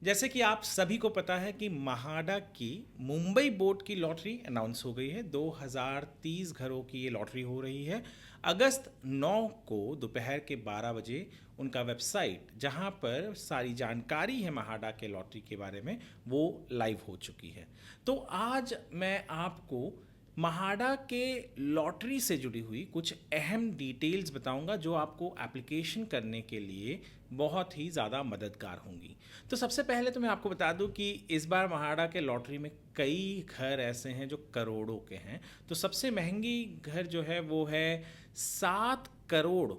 जैसे कि आप सभी को पता है कि महाडा की मुंबई बोर्ड की लॉटरी अनाउंस हो गई है। 2030 घरों की ये लॉटरी हो रही है। अगस्त 9 को दोपहर के 12 बजे उनका वेबसाइट जहां पर सारी जानकारी है महाडा के लॉटरी के बारे में, वो लाइव हो चुकी है। तो आज मैं आपको महाडा के लॉटरी से जुड़ी हुई कुछ अहम डिटेल्स बताऊंगा जो आपको एप्लीकेशन करने के लिए बहुत ही ज़्यादा मददगार होंगी। तो सबसे पहले तो मैं आपको बता दूं कि इस बार महाडा के लॉटरी में कई घर ऐसे हैं जो करोड़ों के हैं। तो सबसे महंगी घर जो है वो है 7 करोड़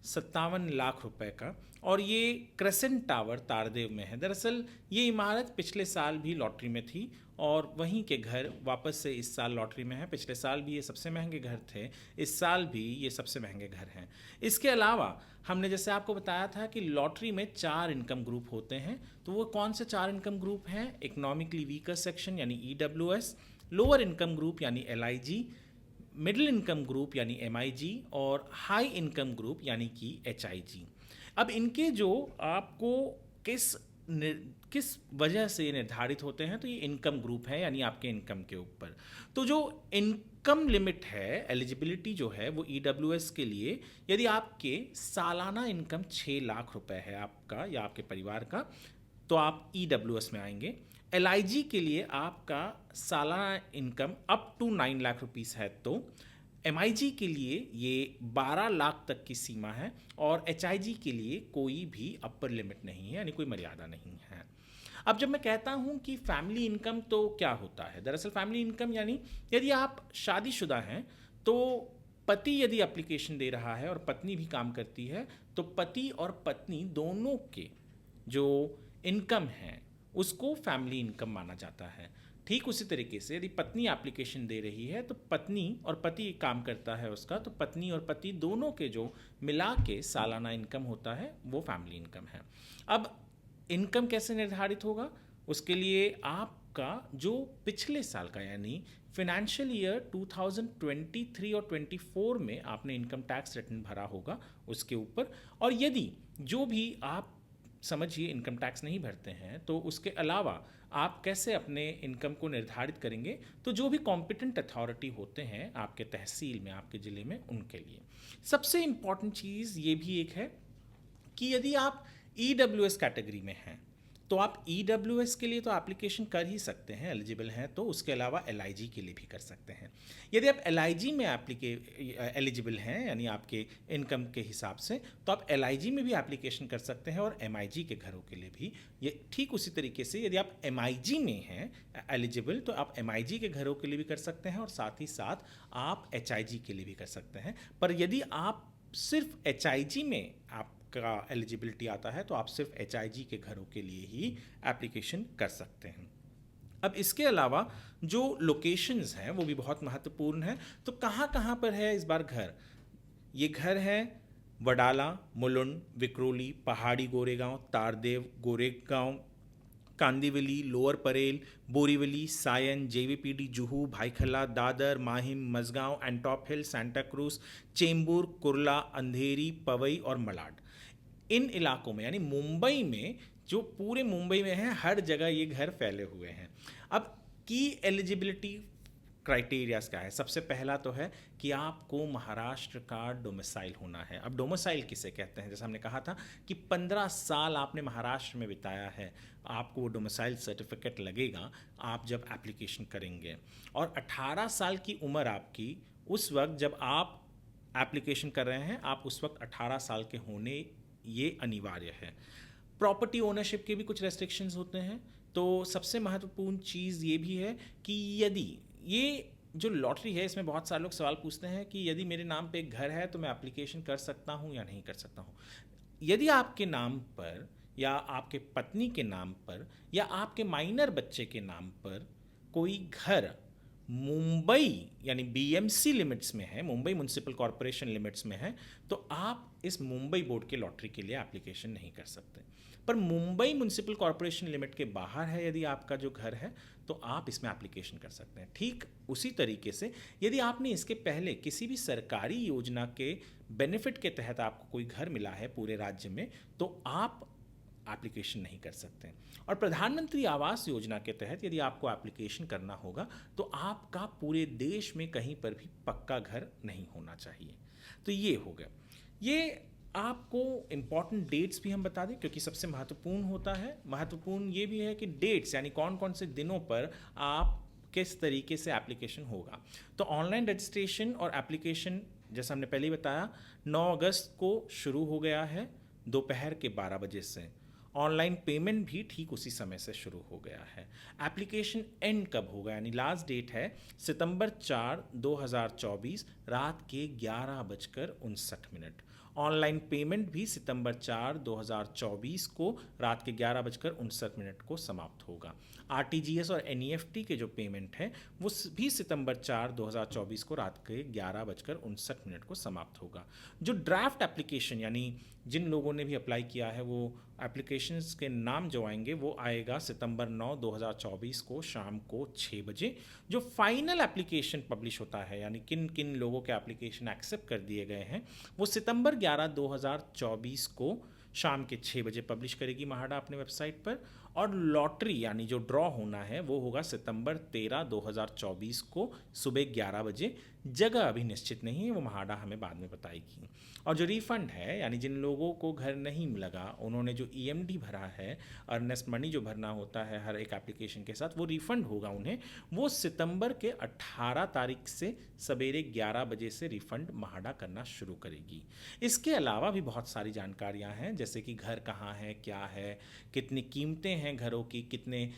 57 लाख रुपए का, और ये क्रेसेंट टावर तारदेव में है। दरअसल ये इमारत पिछले साल भी लॉटरी में थी और वहीं के घर वापस से इस साल लॉटरी में है। पिछले साल भी ये सबसे महंगे घर थे, इस साल भी ये सबसे महंगे घर हैं। इसके अलावा हमने जैसे आपको बताया था कि लॉटरी में 4 इनकम ग्रुप होते हैं। तो वो कौन से 4 इनकम ग्रुप हैं? इकोनॉमिकली वीकर सेक्शन यानी ईडब्ल्यूएस, लोअर इनकम ग्रुप यानी एलआईजी, मिडिल इनकम ग्रुप यानी एमआईजी और हाई इनकम ग्रुप यानी कि एचआईजी। अब इनके जो आपको किस किस वजह से ये निर्धारित होते हैं, तो ये इनकम ग्रुप है यानी आपके इनकम के ऊपर। तो जो इनकम लिमिट है, एलिजिबिलिटी जो है वो ईडब्ल्यूएस के लिए, यदि आपके सालाना इनकम 6 लाख रुपए है आपका या आपके परिवार का, तो आप ईडब्ल्यूएस में आएंगे। एलआईजी के लिए आपका सालाना income up to 9 lakh rupees है, तो एमआईजी के लिए ये 12 लाख तक की सीमा है, और एचआईजी के लिए कोई भी अपर लिमिट नहीं है यानी कोई मर्यादा नहीं है। अब जब मैं कहता हूं कि फैमिली इनकम, तो क्या होता है? दरअसल फैमिली इनकम यानी यदि आप शादीशुदा हैं तो पति यदि एप्लीकेशन दे रहा है और पत्नी भी काम करती है, तो पति और पत्नी दोनों के जो इनकम है उसको फैमिली इनकम माना जाता है। ठीक उसी तरीके से यदि पत्नी एप्लीकेशन दे रही है तो पत्नी और पति काम करता है उसका, तो पत्नी और पति दोनों के जो मिला के सालाना इनकम होता है वो फैमिली इनकम है। अब इनकम कैसे निर्धारित होगा? उसके लिए आपका जो पिछले साल का यानी फिनेंशियल ईयर 2023 और 24 में आपने इनकम टैक्स रिटर्न भरा होगा उसके ऊपर, और यदि जो भी आप समझिए इनकम टैक्स नहीं भरते हैं, तो उसके अलावा आप कैसे अपने इनकम को निर्धारित करेंगे? तो जो भी कॉम्पिटेंट अथॉरिटी होते हैं आपके तहसील में, आपके ज़िले में, उनके लिए सबसे इम्पॉर्टेंट चीज़ ये भी एक है कि यदि आप ईडब्ल्यूएस कैटेगरी में हैं तो आप ईडब्ल्यूएस के लिए तो एप्लीकेशन कर ही सकते हैं, एलिजिबल हैं तो। उसके अलावा एलआईजी के लिए भी कर सकते हैं। यदि आप एलआईजी में एलिजिबल हैं यानी आपके इनकम के हिसाब से, तो आप एलआईजी में भी एप्लीकेशन कर सकते हैं, और एमआईजी के घरों के लिए भी ये ठीक उसी तरीके से। यदि आप एमआईजी में हैं एलिजिबल, तो आप एमआईजी के घरों के लिए भी कर सकते हैं, और साथ ही साथ आप एचआईजी के लिए भी कर सकते हैं। पर यदि आप सिर्फ एचआईजी में आपका एलिजिबिलिटी आता है, तो आप सिर्फ एचआईजी के घरों के लिए ही एप्लीकेशन कर सकते हैं। अब इसके अलावा जो लोकेशंस हैं वो भी बहुत महत्वपूर्ण है। तो कहाँ कहाँ पर है इस बार घर? ये घर है वडाला, मुलुंड, विक्रोली, पहाड़ी गोरेगांव, तारदेव, गोरेगांव, कांदिवली, लोअर परेल, बोरीवली, सायन, जेवीपीडी, जुहू, भाईखला, दादर, माहिम, मजगांव, एंटॉप हिल, सांता क्रूज, चेंबूर, कुर्ला, अंधेरी, पवई और मलाड। इन इलाकों में यानी मुंबई में, जो पूरे मुंबई में है, हर जगह ये घर फैले हुए हैं। अब की एलिजिबिलिटी क्राइटेरियाज क्या है? सबसे पहला तो है कि आपको महाराष्ट्र का डोमिसाइल होना है। अब डोमिसाइल किसे कहते हैं? जैसे हमने कहा था कि 15 साल आपने महाराष्ट्र में बिताया है, आपको वो डोमिसाइल सर्टिफिकेट लगेगा आप जब एप्लीकेशन करेंगे। और 18 साल की उम्र आपकी उस वक्त जब आप एप्लीकेशन कर रहे हैं, आप उस वक्त 18 साल के होने ये अनिवार्य है। प्रॉपर्टी ओनरशिप के भी कुछ रेस्ट्रिक्शंस होते हैं। तो सबसे महत्वपूर्ण चीज़ ये भी है कि यदि ये जो लॉटरी है, इसमें बहुत सारे लोग सवाल पूछते हैं कि यदि मेरे नाम पे एक घर है तो मैं एप्लीकेशन कर सकता हूँ या नहीं कर सकता हूँ। यदि आपके नाम पर या आपके पत्नी के नाम पर या आपके माइनर बच्चे के नाम पर कोई घर मुंबई यानी बीएमसी लिमिट्स में है, मुंबई म्युनिसिपल कॉरपोरेशन लिमिट्स में है, तो आप इस मुंबई बोर्ड के लॉटरी के लिए एप्लीकेशन नहीं कर सकते। पर मुंबई म्युनिसिपल कॉरपोरेशन लिमिट के बाहर है यदि आपका जो घर है, तो आप इसमें एप्लीकेशन कर सकते हैं। ठीक उसी तरीके से यदि आपने इसके पहले किसी भी सरकारी योजना के बेनिफिट के तहत आपको कोई घर मिला है पूरे राज्य में, तो आप एप्लीकेशन नहीं कर सकते। और प्रधानमंत्री आवास योजना के तहत यदि आपको एप्लीकेशन करना होगा तो आपका पूरे देश में कहीं पर भी पक्का घर नहीं होना चाहिए। तो ये हो गया। ये आपको इम्पॉर्टेंट डेट्स भी हम बता दें क्योंकि सबसे महत्वपूर्ण होता है। महत्वपूर्ण ये भी है कि डेट्स यानी कौन कौन से दिनों पर आप किस तरीके से एप्लीकेशन होगा। तो ऑनलाइन रजिस्ट्रेशन और एप्लीकेशन जैसा हमने पहले ही बताया 9 अगस्त को शुरू हो गया है दोपहर के 12 बजे से। ऑनलाइन पेमेंट भी ठीक उसी समय से शुरू हो गया है। एप्लीकेशन एंड कब होगा यानी लास्ट डेट है सितंबर 4, 2024 रात के 11:59। ऑनलाइन पेमेंट भी सितंबर 4, 2024 को रात के 11:59 को समाप्त होगा। आरटीजीएस और एनईएफटी के जो पेमेंट है वो भी सितंबर 4, 2024 को रात के 11:59 को समाप्त होगा। जो ड्राफ्ट एप्लीकेशन यानी जिन लोगों ने भी अप्लाई किया है वो एप्लीकेशंस के नाम जो आएंगे वो आएगा सितंबर 9, 2024 को शाम को 6 बजे। जो फाइनल एप्लीकेशन पब्लिश होता है यानी किन किन लोगों के एप्लीकेशन एक्सेप्ट कर दिए गए हैं वो सितंबर 11, 2024 को शाम के 6 बजे पब्लिश करेगी महाडा अपने वेबसाइट पर। और लॉटरी यानी जो ड्रॉ होना है वो होगा सितंबर 13, 2024 को सुबह 11 बजे। जगह अभी निश्चित नहीं है, वो महाडा हमें बाद में बताएगी। और जो रिफंड है यानी जिन लोगों को घर नहीं लगा उन्होंने जो ईएमडी भरा है, अर्नेस्ट मनी जो भरना होता है हर एक एप्लीकेशन के साथ, वो रिफंड होगा उन्हें। वो सितंबर के 18 तारीख से सवेरे 11 बजे से रिफंड महाडा करना शुरू करेगी। इसके अलावा भी बहुत सारी जानकारियां हैं जैसे कि घर कहाँ है, क्या है, कितनी कीमतें हैं घरों की, कितने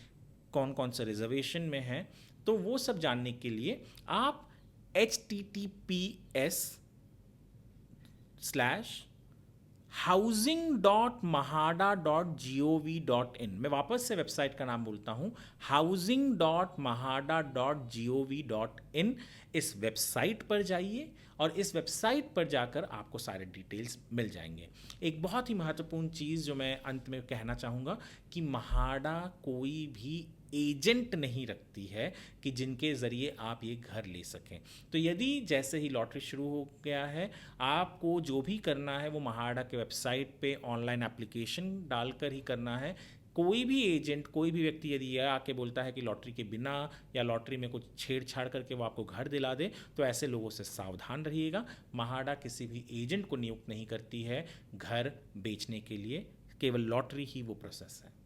कौन कौन से रिजर्वेशन में हैं। तो वो सब जानने के लिए आप https:/housing.mahada.gov.in, मैं वापस से वेबसाइट का नाम बोलता हूँ, housing.mahada.gov.in। इस वेबसाइट पर जाइए और इस वेबसाइट पर जाकर आपको सारे डिटेल्स मिल जाएंगे। एक बहुत ही महत्वपूर्ण चीज़ जो मैं अंत में कहना चाहूँगा कि महाडा कोई भी एजेंट नहीं रखती है कि जिनके ज़रिए आप ये घर ले सकें। तो यदि जैसे ही लॉटरी शुरू हो गया है आपको जो भी करना है वो महाडा के वेबसाइट पे ऑनलाइन एप्लीकेशन डालकर ही करना है। कोई भी एजेंट, कोई भी व्यक्ति यदि यह आके बोलता है कि लॉटरी के बिना या लॉटरी में कुछ छेड़छाड़ करके वो आपको घर दिला दे तो ऐसे लोगों से सावधान रहिएगा। महाडा किसी भी एजेंट को नियुक्त नहीं करती है घर बेचने के लिए, केवल लॉटरी ही वो प्रोसेस है।